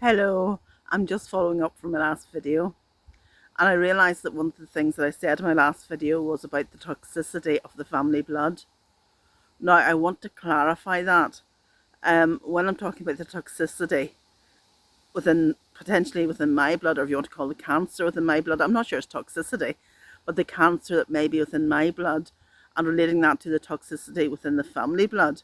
Hello, I'm just following up from my last video, and I realised that one of the things that I said in my last video was about the toxicity of the family blood. Now, I want to clarify that. When I'm talking about the toxicity potentially within my blood, or if you want to call it cancer within my blood, I'm not sure it's toxicity, but the cancer that may be within my blood, and relating that to the toxicity within the family blood.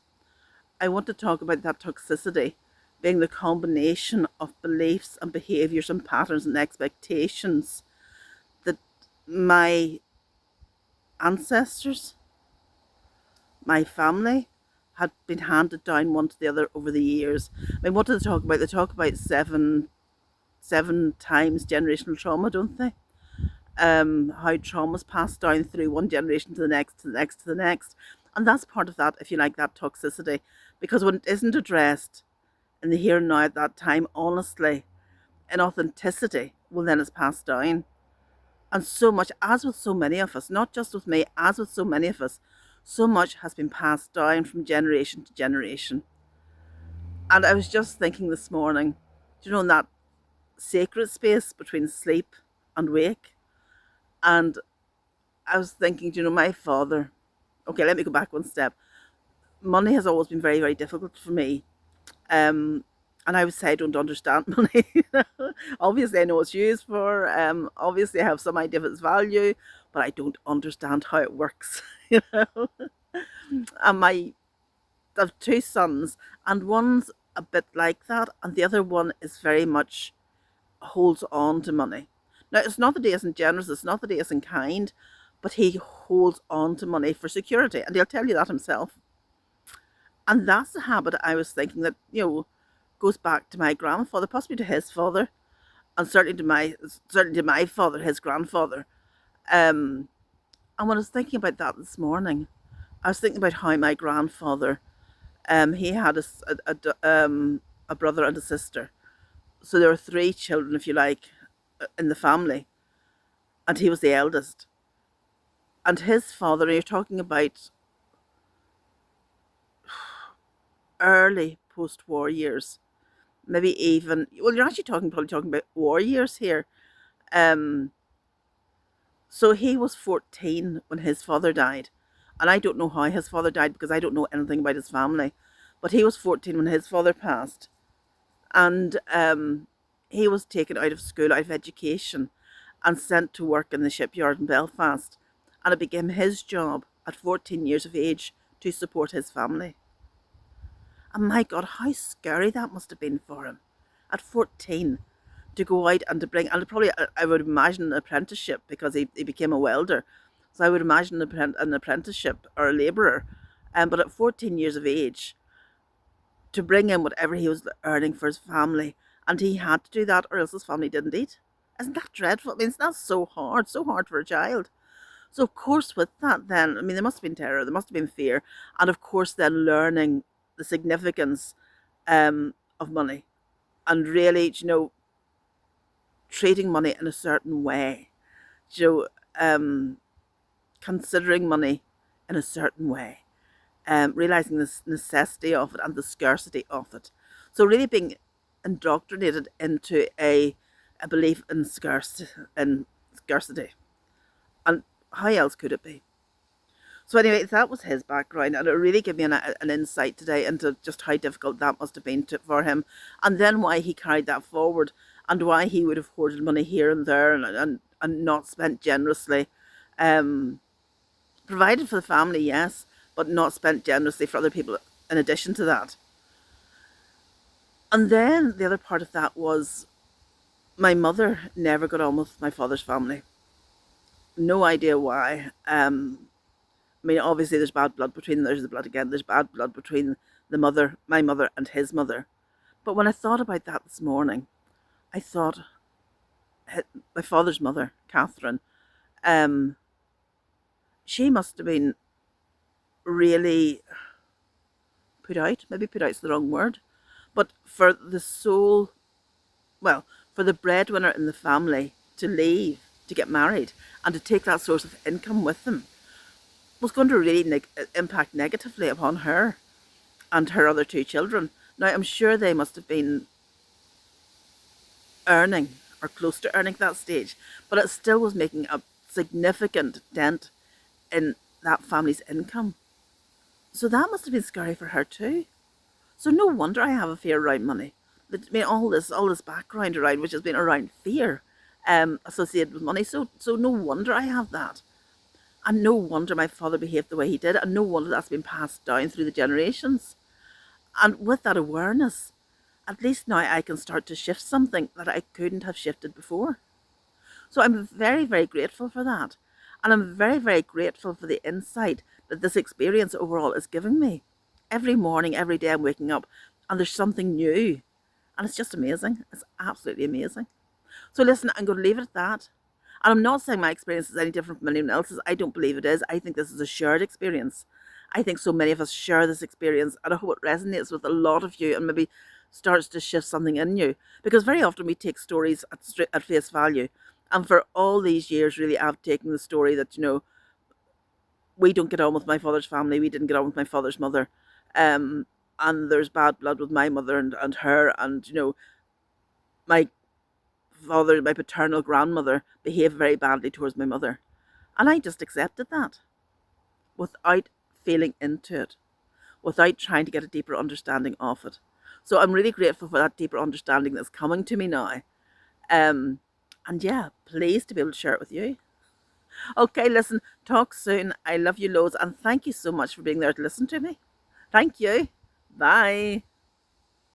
I want to talk about that toxicity being the combination of beliefs and behaviours and patterns and expectations that my ancestors, my family, had been handed down one to the other over the years. I mean, what do they talk about? They talk about seven times generational trauma, don't they? How trauma's passed down through one generation to the next, to the next, to the next. And that's part of that, if you like, that toxicity. Because when it isn't addressed in the here and now at that time, honestly, in authenticity, well, then it's passed down. And so much, as with so many of us, not just with me, as with so many of us, so much has been passed down from generation to generation. And I was just thinking this morning, in that sacred space between sleep and wake. And I was thinking, my father, okay, let me go back one step. Money has always been very, very difficult for me. And I would say I don't understand money. Obviously, I know what it's used for. Obviously, I have some idea of its value, but I don't understand how it works. you know. And I have two sons, and one's a bit like that, and the other one is very much holds on to money. Now, it's not that he isn't generous, it's not that he isn't kind, but he holds on to money for security, and he'll tell you that himself. And that's the habit I was thinking that, goes back to my grandfather, possibly to his father, and certainly to my father, his grandfather. And when I was thinking about that this morning, I was thinking about how my grandfather, he had a brother and a sister. So there were three children, if you like, in the family, and he was the eldest. And his father, you're talking about early post-war years, maybe even, well, you're actually probably talking about war years here. Um, so he was 14 when his father died. And I don't know how his father died because I don't know anything about his family. But he was 14 when his father passed. And he was taken out of school, out of education, and sent to work in the shipyard in Belfast. And it became his job at 14 years of age to support his family. And my God, how scary that must have been for him at 14 to go out and to bring, and probably I would imagine an apprenticeship because he became a welder. So I would imagine an apprenticeship or a labourer. But at 14 years of age, to bring in whatever he was earning for his family, and he had to do that or else his family didn't eat. Isn't that dreadful? I mean, that's so hard for a child. So of course with that then, I mean, there must have been terror, there must have been fear, and of course then learning the significance of money and really, treating money in a certain way, considering money in a certain way, realizing the necessity of it and the scarcity of it. So really being indoctrinated into a belief in scarcity. And how else could it be? So anyway, that was his background, and it really gave me an insight today into just how difficult that must have been for him, and then why he carried that forward, and why he would have hoarded money here and there, and not spent generously, provided for the family, yes, but not spent generously for other people in addition to that. And then the other part of that was my mother never got on with my father's family. No idea why. I mean, obviously there's bad blood between them. There's the blood again. There's bad blood between my mother and his mother. But when I thought about that this morning, I thought my father's mother, Catherine, she must have been really put out. Maybe put out's the wrong word. But for the sole, well, for the breadwinner in the family to leave, to get married, and to take that source of income with them, was going to really impact negatively upon her and her other two children. Now, I'm sure they must have been earning or close to earning at that stage, but it still was making a significant dent in that family's income. So that must have been scary for her too. So no wonder I have a fear around money. I mean, all this background around, which has been around fear, associated with money. So no wonder I have that, and no wonder my father behaved the way he did, and no wonder that's been passed down through the generations. And with that awareness, at least now I can start to shift something that I couldn't have shifted before. So I'm very, very grateful for that. And I'm very, very grateful for the insight that this experience overall is giving me. Every morning, every day I'm waking up and there's something new. And it's just amazing. It's absolutely amazing. So listen, I'm going to leave it at that. And I'm not saying my experience is any different from anyone else's. I don't believe it is. I think this is a shared experience. I think so many of us share this experience, and I hope it resonates with a lot of you and maybe starts to shift something in you. Because very often we take stories at face value. And for all these years, really, I've taken the story that, we don't get on with my father's family. We didn't get on with my father's mother. Um, and there's bad blood with my mother and her. And, my father, my paternal grandmother, behaved very badly towards my mother. And I just accepted that without feeling into it, without trying to get a deeper understanding of it. So I'm really grateful for that deeper understanding that's coming to me now. Um, and yeah, pleased to be able to share it with you. Okay, listen, talk soon. I love you loads, and thank you so much for being there to listen to me. Thank you. Bye.